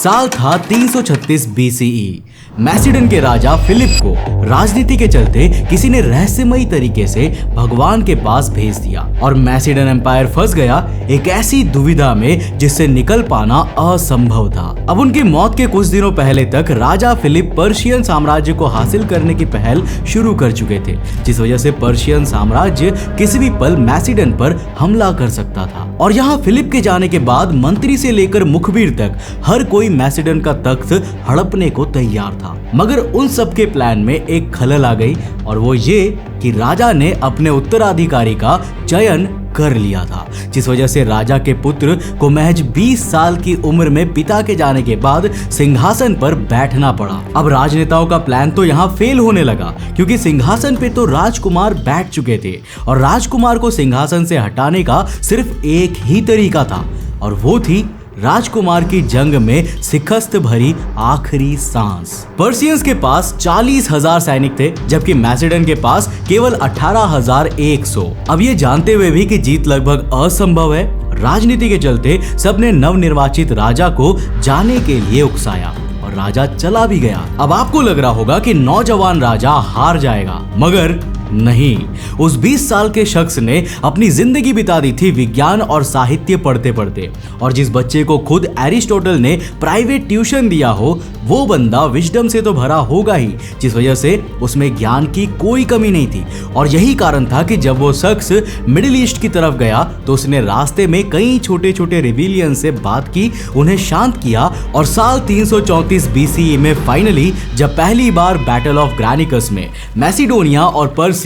साल था 336 BCE। मैसिडन के राजा फिलिप को राजनीति के चलते किसी ने रहस्यमयी तरीके से भगवान के पास भेज दिया और मैसिडन एम्पायर फंस गया एक ऐसी दुविधा में जिससे निकल पाना असंभव था। अब उनकी मौत के कुछ दिनों पहले तक राजा फिलिप पर्शियन साम्राज्य को हासिल करने की पहल शुरू कर चुके थे, जिस वजह से पर्शियन साम्राज्य किसी भी पल मैसिडन पर हमला कर सकता था। और यहाँ फिलिप के जाने के बाद मंत्री से लेकर मुखबिर तक हर कोई मैसिडन का तख्त हड़पने को तैयार था। मगर उन सब के प्लान में एक खलल आ गई और वो ये कि राजा ने अपने उत्तराधिकारी का चयन कर लिया था, जिस वजह से राजा के पुत्र को महज 20 साल की उम्र में पिता के जाने के बाद सिंहासन पर बैठना पड़ा। अब राजनेताओं का प्लान तो यहाँ फेल होने लगा, क्योंकि सिंहासन पे तो राजकुमार बैठ चुके थे और राजकुमार को सिंहासन से हटाने का सिर्फ एक ही तरीका था और वो थी राजकुमार की जंग में शिकस्त भरी आखिरी सांस। पर्शियंस के पास 40,000 सैनिक थे, जबकि मैसिडन के पास केवल 18,100। अब ये जानते हुए भी कि जीत लगभग असंभव है, राजनीति के चलते सबने नवनिर्वाचित राजा को जाने के लिए उकसाया और राजा चला भी गया। अब आपको लग रहा होगा कि नौजवान राजा हार जाएगा, मगर नहीं। उस 20 साल के शख्स ने अपनी जिंदगी बिता दी थी विज्ञान और साहित्य पढ़ते पढ़ते, और जिस बच्चे को खुद एरिस्टोटल ने प्राइवेट ट्यूशन दिया हो वो बंदा विजडम से तो भरा होगा ही, जिस वजह से उसमें ज्ञान की कोई कमी नहीं थी। और यही कारण था कि जब वो शख्स मिडिल ईस्ट की तरफ गया तो उसने रास्ते में कई छोटे छोटे रिबेलियन से बात की, उन्हें शांत किया और साल 334 BCE में फाइनली जब पहली बार बैटल ऑफ ग्रानिकस में मैसिडोनिया और पर्सिया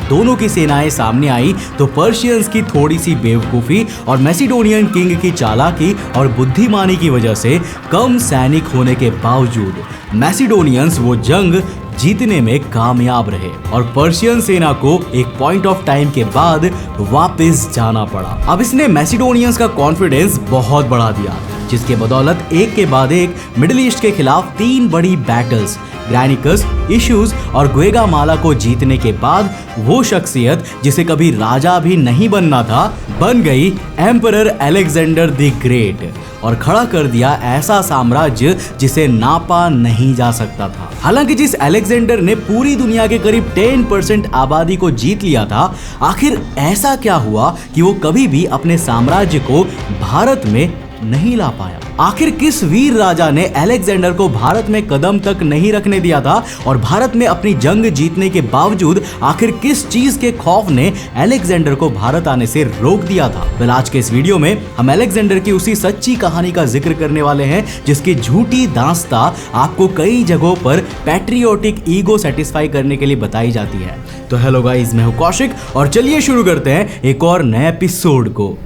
दोनों की सेनाएं सामने आई तो पर्शियंस की थोड़ी सी बेवकूफी और मैसिडोनियन किंग की चालाकी और बुद्धिमानी की वजह से कम सैनिक होने के बावजूद मैसिडोनियंस वो जंग जीतने में कामयाब रहे और पर्शियन सेना को एक पॉइंट ऑफ टाइम के बाद वापस जाना पड़ा। अब इसने मैसिडोनियंस का कॉन्फिडेंस बहुत बढ़ा दिया, जिसके बदौलत एक के बाद एक मिडिल ईस्ट के खिलाफ 3 बड़ी बैटल्स ग्रानिकस, इश्यूज और ग्वेगामाला को जीतने के बाद वो शख्सियत जिसे कभी राजा भी नहीं बनना था बन गई एम्परर अलेक्जेंडर द ग्रेट और खड़ा कर दिया ऐसा साम्राज्य जिसे नापा नहीं जा सकता था। हालांकि जिस अलेक्जेंडर ने पूरी दुनिया के करीब 10% आबादी को जीत लिया था, आखिर ऐसा क्या हुआ कि वो कभी भी अपने साम्राज्य को भारत में नहीं ला पाया? आखिर किस वीर राजा ने अलेक्जेंडर को भारत में कदम तक नहीं रखने दिया था और भारत में अपनी जंग जीतने के बावजूद आखिर किस चीज के खौफ ने अलेक्जेंडर को भारत आने से रोक दिया था? वेल, आज के इस वीडियो में हम अलेक्जेंडर की उसी सच्ची कहानी का जिक्र करने वाले हैं जिसकी झूठी दास्तां आपको कई जगहों पर पैट्रियोटिक ईगो सेटिस्फाई करने के लिए बताई जाती है। तो हेलो गाइस, मैं हूं कौशिक और चलिए शुरू करते हैं एक और नए एपिसोड को।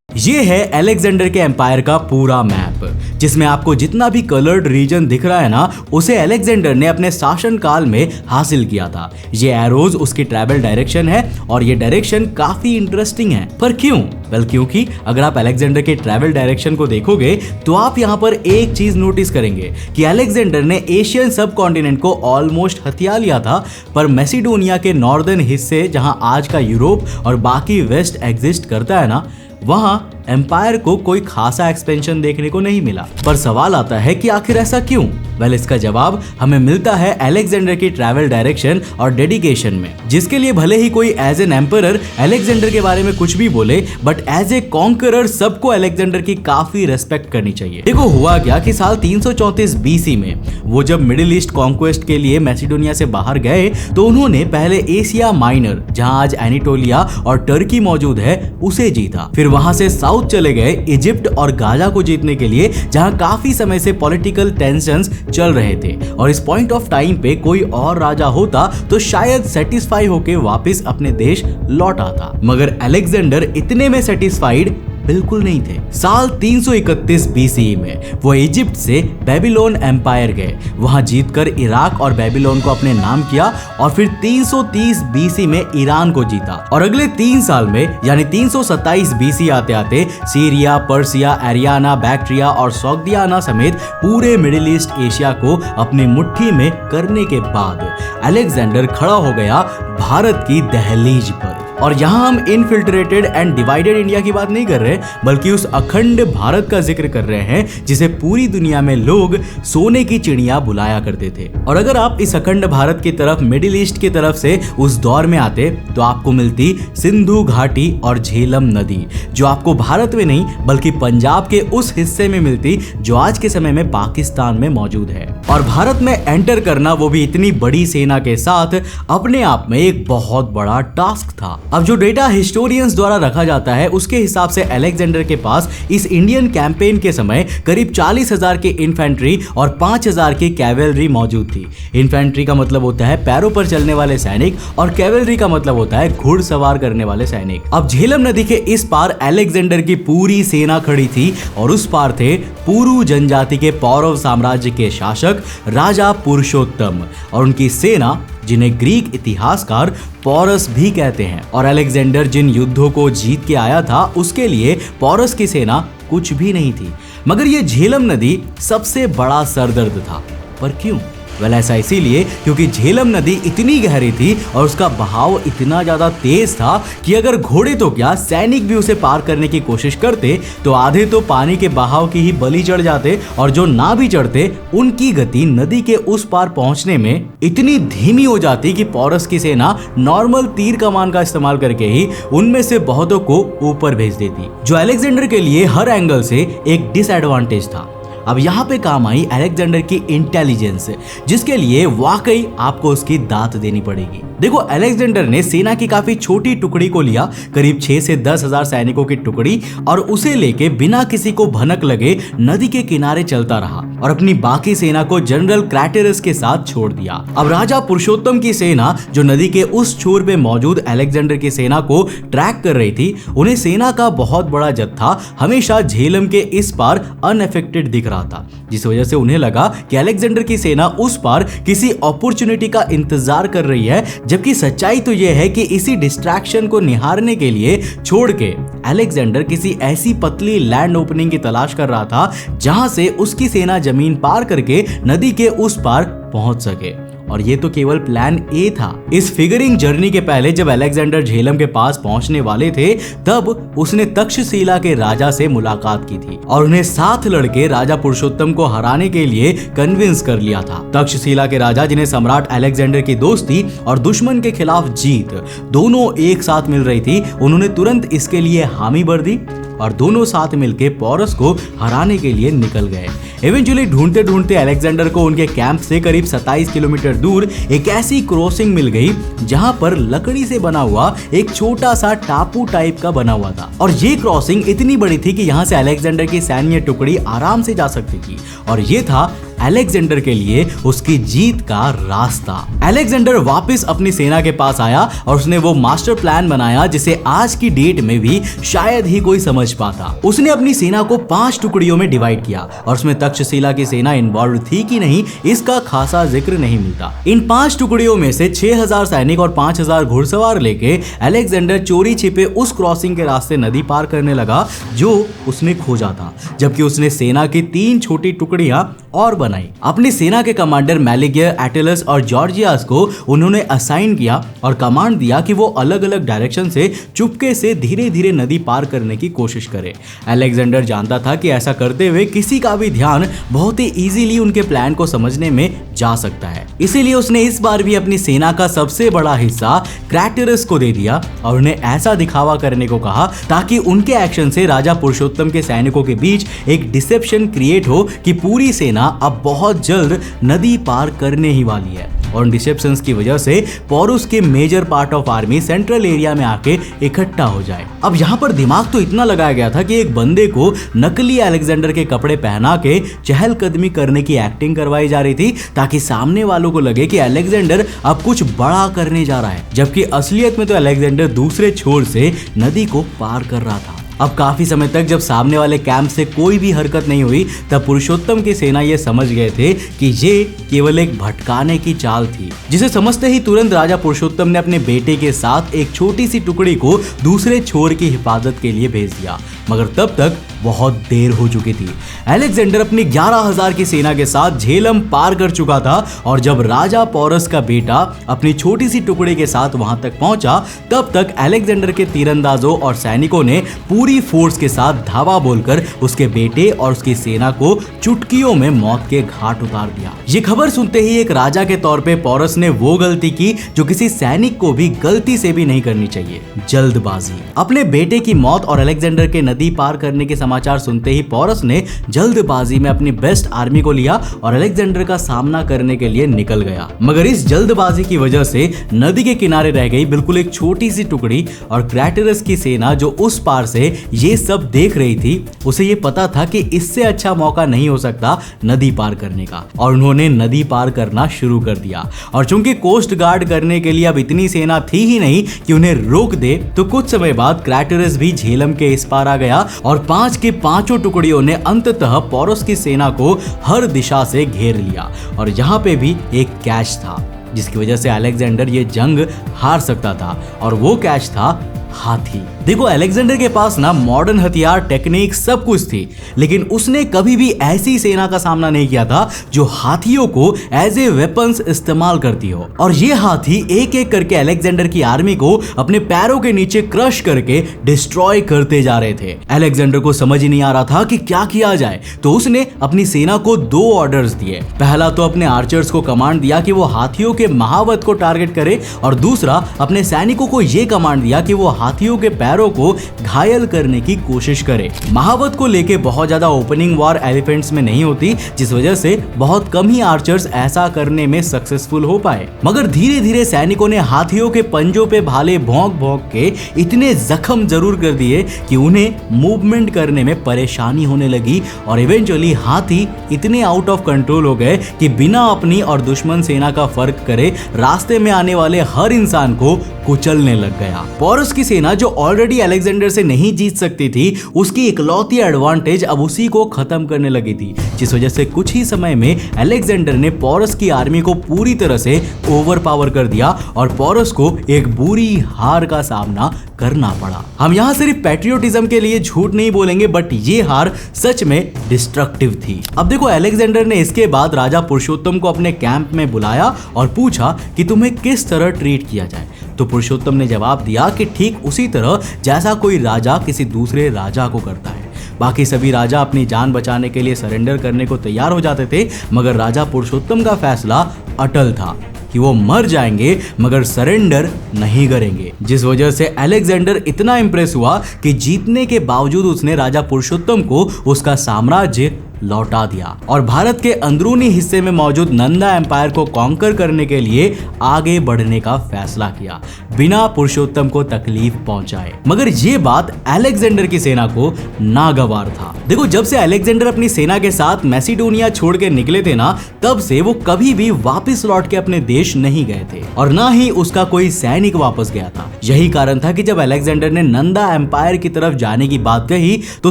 ये है अलेक्जेंडर के एम्पायर का पूरा मैप, जिसमें आपको जितना भी कलर्ड रीजन दिख रहा है ना, उसे अलेक्जेंडर ने अपने शासन काल में हासिल किया था। ये एरोज उसकी ट्रैवल डायरेक्शन है और ये डायरेक्शन काफी इंटरेस्टिंग है। पर क्यों? वेल, क्योंकि अगर आप अलेक्जेंडर के ट्रैवल डायरेक्शन को देखोगे तो आप यहाँ पर एक चीज नोटिस करेंगे कि अलेक्जेंडर ने एशियन सब कॉन्टिनेंट को ऑलमोस्ट हथिया लिया था, पर मैसिडोनिया के नॉर्दर्न हिस्से जहाँ आज का यूरोप और बाकी वेस्ट एग्जिस्ट करता है ना, वहां एम्पायर को कोई खासा एक्सपेंशन देखने को नहीं मिला। पर सवाल आता है कि आखिर ऐसा क्यों? वेल, इसका जवाब हमें मिलता है अलेक्जेंडर की ट्रैवल डायरेक्शन और डेडिकेशन में, जिसके लिए भले ही कोई एज एन एम्परर अलेक्जेंडर के बारे में कुछ भी बोले, बट एज ए कॉन्करर सबको अलेक्जेंडर की काफी रेस्पेक्ट करनी चाहिए। देखो, हुआ क्या कि साल 334 BC में वो जब मिडिल ईस्ट कॉन्क्वेस्ट के लिए मैसिडोनिया से बाहर गए तो उन्होंने पहले एशिया माइनर, जहां आज एनिटोलिया और टर्की मौजूद है, उसे जीता। फिर वहां से साउथ चले गए इजिप्ट और गाजा को जीतने के लिए, जहां काफी समय से पॉलिटिकल टेंशंस चल रहे थे और इस पॉइंट ऑफ टाइम पे कोई और राजा होता तो शायद सेटिस्फाई होके वापस अपने देश लौट आता। मगर अलेक्जेंडर इतने में सेटिस्फाइड बिल्कुल नहीं थे। साल 331 BCE में वो इजिप्ट से बेबीलोन एम्पायर गए, वहां जीतकर इराक और बेबीलोन को अपने नाम किया और फिर 330 BC में ईरान को जीता और अगले 3 साल में यानी 327 BC आते आते सीरिया, पर्सिया, एरियाना, बैक्ट्रिया और सौग्डियाना समेत पूरे मिडिल ईस्ट एशिया को अपनी मुट्ठी में करने के बाद अलेक्जेंडर खड़ा हो गया भारत की दहलीज पर। और यहाँ हम इनफिल्ट्रेटेड एंड डिवाइडेड इंडिया की बात नहीं कर रहे, बल्कि उस अखंड भारत का जिक्र कर रहे हैं जिसे पूरी दुनिया में लोग सोने की चिड़िया बुलाया करते थे। और अगर आप इस अखंड भारत की तरफ, मिडिल ईस्ट की तरफ से उस दौर में आते तो आपको मिलती सिंधु घाटी और झेलम नदी, जो आपको भारत में नहीं बल्कि पंजाब के उस हिस्से में मिलती जो आज के समय में पाकिस्तान में मौजूद है। और भारत में एंटर करना, वो भी इतनी बड़ी सेना के साथ, अपने आप में एक बहुत बड़ा टास्क था। अब जो डेटा हिस्टोरियंस द्वारा रखा जाता है उसके हिसाब से अलेक्जेंडर के पास इस इंडियन कैंपेन के समय करीब 40,000 के इन्फेंट्री और 5,000 की कैवेलरी मौजूद थी। इन्फेंट्री का मतलब होता है पैरों पर चलने वाले सैनिक और कैवेलरी का मतलब होता है घुड़सवार करने वाले सैनिक। अब झेलम नदी के इस पार अलेक्जेंडर की पूरी सेना खड़ी थी और उस पार थे पुरु जनजाति के पौरव साम्राज्य के शासक राजा पुरुषोत्तम और उनकी सेना, जिन्हें ग्रीक इतिहासकार पौरस भी कहते हैं। और अलेक्जेंडर जिन युद्धों को जीत के आया था उसके लिए पौरस की सेना कुछ भी नहीं थी, मगर ये झेलम नदी सबसे बड़ा सरदर्द था। पर क्यों? ऐसा इसीलिए क्योंकि झेलम नदी इतनी गहरी थी और उसका बहाव इतना ज्यादा तेज था कि अगर घोड़े तो क्या, सैनिक भी उसे पार करने की कोशिश करते तो आधे तो पानी के बहाव की ही बलि चढ़ जाते, और जो ना भी चढ़ते उनकी गति नदी के उस पार पहुंचने में इतनी धीमी हो जाती कि पौरस की सेना नॉर्मल तीर कमान का इस्तेमाल करके ही उनमें से बहुतों को ऊपर भेज देती, जो अलेक्जेंडर के लिए हर एंगल से एक डिसएडवांटेज था। अब यहाँ पे काम आई अलेक्जेंडर की इंटेलिजेंस, जिसके लिए वाकई आपको उसकी दात देनी पड़ेगी। देखो, अलेक्जेंडर ने सेना की काफी छोटी टुकड़ी को लिया, करीब 6 से 10,000 सैनिकों की टुकड़ी, और उसे लेके बिना किसी को भनक लगे नदी के किनारे चलता रहा और अपनी बाकी सेना को जनरल क्रैटेरस के साथ छोड़ दिया। अब राजा पुरुषोत्तम की सेना, जो नदी के उस छोर पे मौजूद अलेक्जेंडर की सेना को ट्रैक कर रही थी, उन्हें सेना का बहुत बड़ा जत्था हमेशा झेलम के इस पार अनअफेक्टेड दिख रहा था, जिस वजह से उन्हें लगा कि अलेक्जेंडर की सेना उस पार किसी अपॉर्चुनिटी का इंतजार कर रही है, जबकि सच्चाई तो यह है कि इसी डिस्ट्रैक्शन को निहारने के लिए छोड़ के अलेक्जेंडर किसी ऐसी पतली लैंड ओपनिंग की तलाश कर रहा था जहां से उसकी सेना जमीन पार करके नदी के उस पार पहुंच सके। और ये तो केवल प्लान ए था। इस फिगरिंग जर्नी के पहले जब अलेक्जेंडर झेलम के पास पहुंचने वाले थे, तब उसने तक्षशिला के राजा से मुलाकात की थी और उन्हें साथ लड़के राजा पुरुषोत्तम को हराने के लिए कन्विंस कर लिया था। तक्षशिला के राजा, जिन्हें सम्राट अलेक्जेंडर की दोस्ती और दुश्मन के खिलाफ जीत दोनों एक साथ मिल रही थी, उन्होंने तुरंत इसके लिए हामी भर दी और दोनों साथ मिलकर पौरस को हराने के लिए निकल गए। इवेंचुअली ढूंढते ढूंढते अलेक्जेंडर को उनके कैंप से करीब 27 किलोमीटर दूर एक ऐसी क्रॉसिंग मिल गई जहां पर लकड़ी से बना हुआ एक छोटा सा टापू टाइप का बना हुआ था, और ये क्रॉसिंग इतनी बड़ी थी कि यहां से अलेक्जेंडर की सैन्य टुकड़ी आराम से जा सकती थी, और ये था अलेक्जेंडर के लिए उसकी जीत का रास्ता। अलेक्जेंडर वापस अपनी सेना के पास आया और उसने वो मास्टर प्लान बनाया जिसे आज की डेट में भी शायद ही कोई समझ पाता। उसने अपनी सेना को 5 टुकड़ियों में डिवाइड किया और उसमें तक्षशिला की सेना इन्वॉल्व थी कि नहीं इसका खासा जिक्र नहीं मिलता। इन 5 टुकड़ियों में से 6,000 सैनिक और 5,000 घुड़सवार लेके अलेक्जेंडर चोरी छिपे उस क्रॉसिंग के रास्ते नदी पार करने लगा जो उसने खोजा था, जबकि उसने सेना की 3 छोटी टुकड़ियां और बनाई। अपनी सेना के कमांडर मैलिगियर, एटिलस और जॉर्जियास को उन्होंने असाइन किया और कमांड दिया कि वो अलग अलग डायरेक्शन से चुपके से धीरे धीरे नदी पार करने की कोशिश करे। अलेक्जेंडर जानता था कि ऐसा करते हुए किसी का भी ध्यान बहुत ही इजीली उनके प्लान को समझने में जा सकता है। इसीलिए उसने इस बार भी अपनी सेना का सबसे बड़ा हिस्सा क्रैटेरस को दे दिया और उन्हें ऐसा दिखावा करने को कहा ताकि उनके एक्शन से राजा पुरुषोत्तम के सैनिकों के बीच एक डिसेप्शन क्रिएट हो कि पूरी सेना अब बहुत जल्द नदी पार करने ही वाली है। और उन डिसेप्शंस की वजह से पौरुष के major part of army central area में आके इकट्ठा हो जाए। अब यहाँ पर दिमाग तो इतना लगाया गया था कि एक बंदे को नकली अलेक्जेंडर के कपड़े पहना के चहलकदमी करने की एक्टिंग करवाई जा रही थी ताकि सामने वालों को लगे कि अलेक्जेंडर अब कुछ बड़ा करने जा रहा है, जबकि असलियत में तो अलेक्जेंडर दूसरे छोर से नदी को पार कर रहा था। अब काफी समय तक जब सामने वाले कैंप से कोई भी हरकत नहीं हुई, तब पुरुषोत्तम की सेना ये समझ गए थे कि ये केवल एक भटकाने की चाल थी, जिसे समझते ही तुरंत राजा पुरुषोत्तम ने अपने बेटे के साथ एक छोटी सी टुकड़ी को दूसरे छोर की हिफाजत के लिए भेज दिया। मगर तब तक बहुत देर हो चुकी थी। अलेक्जेंडर अपनी 11,000 की सेना के साथ झेलम पार कर चुका था और जब राजा पोरस का बेटा अपनी छोटी सी टुकड़ी के साथ वहां तक पहुंचा, तब तक अलेक्जेंडर के तीरंदाजों और सैनिकों ने पूरी फोर्स के साथ धावा बोलकर उसके बेटे और उसकी सेना को चुटकियों में मौत के घाट उतार दिया। ये खबर सुनते ही एक राजा के तौर पे पोरस ने वो गलती की जो किसी सैनिक को भी गलती से भी नहीं करनी चाहिए, जल्दबाजी। अपने बेटे की मौत और अलेक्जेंडर के नदी पार करने के समाचार सुनते ही पोरस ने जल्दबाजी में अपनी बेस्ट आर्मी को लिया और अलेक्जेंडर का सामना करने के लिए निकल गया। मगर इस जल्दबाजी की वजह से नदी के किनारे रह गई बिल्कुल एक छोटी सी टुकड़ी और क्रैटरस की सेना जो उस पार से ये सब देख रही थी, उसे ये पता था कि इससे अच्छा मौका नहीं हो सकता नदी पार करने का, और उन्होंने नदी पार करना शुरू कर दिया। और चूंकि कोस्ट गार्ड करने के लिए अब इतनी सेना थी ही नहीं कि उन्हें रोक दे, तो कुछ समय बाद क्रैटरस भी झेलम के इस पार आ गया और 5 की 5 टुकड़ियों ने अंततः पोरस की सेना को हर दिशा से घेर लिया। और यहाँ पे भी एक कैच था जिसकी वजह से अलेक्जेंडर ये जंग हार सकता था, और वो कैच था हाथी। देखो, अलेक्जेंडर के पास ना मॉडर्न हथियार, टेक्निक सब कुछ थी, लेकिन उसने कभी भी ऐसी सेना का सामना नहीं किया था जो हाथियों को एज ए वेपन्स इस्तेमाल करती हो। और ये हाथी एक एक करके अलेक्जेंडर की आर्मी को अपने पैरों के नीचे क्रश करके डिस्ट्रॉय करते जा रहे थे। अलेक्जेंडर को समझ ही नहीं आ रहा था कि क्या किया जाए, तो उसने अपनी सेना को 2 ऑर्डर्स दिए। पहला तो अपने आर्चर्स को कमांड दिया कि वो हाथियों के महावत को टारगेट करे, और दूसरा अपने सैनिकों को यह कमांड दिया कि वो हाथियों के पैरों को घायल करने की कोशिश करे। महावत को लेके बहुत ज्यादा ओपनिंग वॉर एलिफेंट्स में नहीं होती, जिस वजह से बहुत कम ही आर्चर्स ऐसा करने में सक्सेसफुल हो पाए। मगर धीरे धीरे सैनिकों ने हाथियों के पंजों पे भाले भौंक भौंक के इतने जख्म जरूर कर दिए कि उन्हें मूवमेंट करने में परेशानी होने लगी, और इवेंचुअली हाथी इतने आउट ऑफ कंट्रोल हो गए कि बिना अपनी और दुश्मन सेना का फर्क करे रास्ते में आने वाले हर इंसान को कुचलने लग गया। पोरस की सेना जो ऑलरेडी अलेक्जेंडर से नहीं जीत सकती थी, उसकी इकलौती एडवांटेज अब उसी को खत्म करने लगी थी, जिस वजह से कुछ ही समय में अलेक्जेंडर ने पोरस की आर्मी को पूरी तरह से ओवरपावर कर दिया और पोरस को एक बुरी हार का सामना करना पड़ा। हम यहाँ सिर्फ पैट्रियोटिज्म के लिए झूठ नहीं बोलेंगे, बट ये हार सच में डिस्ट्रक्टिव थी। अब देखो, अलेक्जेंडर ने इसके बाद राजा पुरुषोत्तम को अपने कैंप में बुलाया और पूछा कि तुम्हें किस तरह ट्रीट किया जाए। तो पुरुषोत्तम ने जवाब दिया कि ठीक उसी तरह जैसा कोई राजा किसी दूसरे राजा को करता है। बाकी सभी राजा अपनी जान बचाने के लिए सरेंडर करने को तैयार हो जाते थे, मगर राजा पुरुषोत्तम का फैसला अटल था कि वो मर जाएंगे मगर सरेंडर नहीं करेंगे, जिस वजह से अलेक्जेंडर इतना इंप्रेस हुआ कि जीतने के बावजूद उसने राजा पुरुषोत्तम को उसका साम्राज्य लौटा दिया और भारत के अंदरूनी हिस्से में मौजूद नंदा एम्पायर को कॉन्कर करने के लिए आगे बढ़ने का फैसला किया, बिना पुरुषोत्तम को तकलीफ पहुंचाए। मगर ये बात अलेक्जेंडर की सेना को नागवार था। देखो, जब से अलेक्जेंडर अपनी सेना के साथ मैसिडोनिया छोड़ के निकले थे ना, तब से वो कभी भी वापस लौट के अपने देश नहीं गए थे और ना ही उसका कोई सैनिक वापस गया था। यही कारण था कि जब अलेक्जेंडर ने नंदा एम्पायर की तरफ जाने की बात कही, तो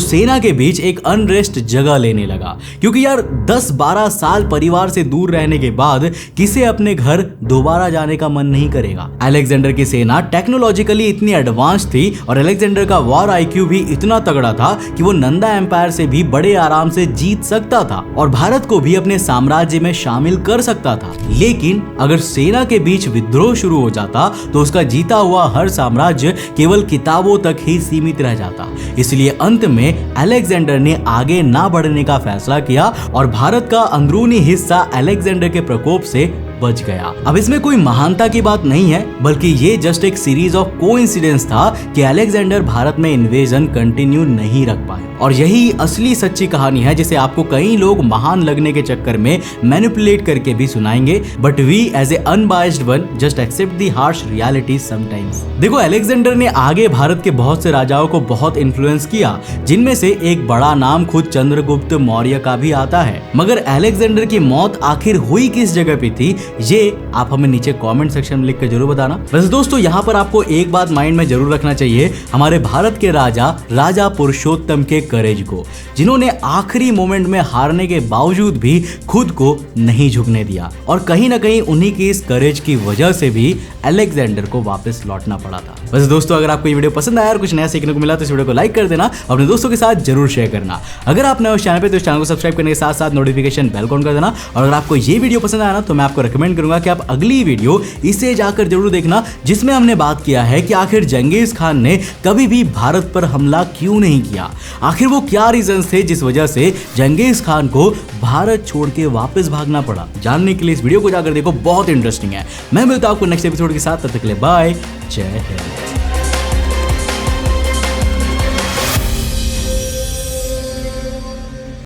सेना के बीच एक अनरेस्ट जगह लेने लगा, क्योंकि यार 10-12 साल परिवार से दूर रहने के बाद किसे अपने घर दोबारा जाने का मन नहीं करेगा। अलेक्जेंडर की सेना टेक्नोलॉजिकली इतनी एडवांस थी और अलेक्जेंडर का वॉर आईक्यू भी इतना तगड़ा था कि वो नंदा एम्पायर से भी बड़े आराम से जीत सकता था और भारत को भी अपने साम्राज्य में शामिल कर सकता था। लेकिन अगर सेना के बीच विद्रोह शुरू हो जाता तो उसका जीता हुआ हर साम्राज्य केवल किताबों तक ही सीमित रह जाता। इसलिए अंत में अलेक्जेंडर ने आगे ना बढ़ने का फैसला किया और भारत का अंदरूनी हिस्सा अलेक्जेंडर के प्रकोप से बच गया। अब इसमें कोई महानता की बात नहीं है, बल्कि ये जस्ट एक सीरीज ऑफ कोइंसिडेंस था कि अलेक्जेंडर भारत में इन्वेजन कंटिन्यू नहीं रख पाए और यही असली सच्ची कहानी है, जिसे आपको कई लोग महान लगने के चक्कर में मैनिपुलेट करके भी सुनाएंगे, but we as a unbiased one just accept the harsh reality sometimes. देखो, अलेक्जेंडर ने आगे भारत के बहुत से राजाओं को बहुत इन्फ्लुएंस किया, जिनमें से एक बड़ा नाम खुद चंद्रगुप्त मौर्य का भी आता है। मगर अलेक्जेंडर की मौत आखिर हुई किस जगह पे थी, ये आप हमें नीचे कमेंट सेक्शन में लिख कर जरूर बताना। वैसे दोस्तों यहाँ पर आपको एक बात माइंड में जरूर रखना चाहिए हमारे भारत के राजा पुरुषोत्तम के करेज को, जिन्होंने आखिरी मोमेंट में हारने के बावजूद भी खुद को नहीं झुकने दिया और कहीं ना कहीं उन्हीं की इस करेज की वजह से भी अलेक्जेंडर को वापस लौटना पड़ा था। वैसे दोस्तों अगर आपको ये वीडियो पसंद आया और कुछ नया सीखने को मिला तो इस वीडियो को लाइक कर देना और अपने दोस्तों के साथ जरूर शेयर करना। अगर आप नए उस चैनल पे तो इस चैनल को सब्सक्राइब करने के साथ साथ नोटिफिकेशन बेल ऑन कर देना। और अगर आपको ये वीडियो पसंद आया ना तो मैं आपको रिकमेंड करूंगा कि आप अगली वीडियो इसे जाकर जरूर देखना, जिसमें हमने बात किया है कि आखिर जंगीज खान ने कभी भी भारत पर हमला क्यों नहीं किया, आखिर वो क्या रीजन थे जिस वजह से जंगीज खान को भारत छोड़ के वापस भागना पड़ा। जानने के लिए इस वीडियो को जाकर देखो, बहुत इंटरेस्टिंग है। मैं मिलता हूं आपको नेक्स्ट एपिसोड के साथ, तब तक के लिए बाय, जय हिंद।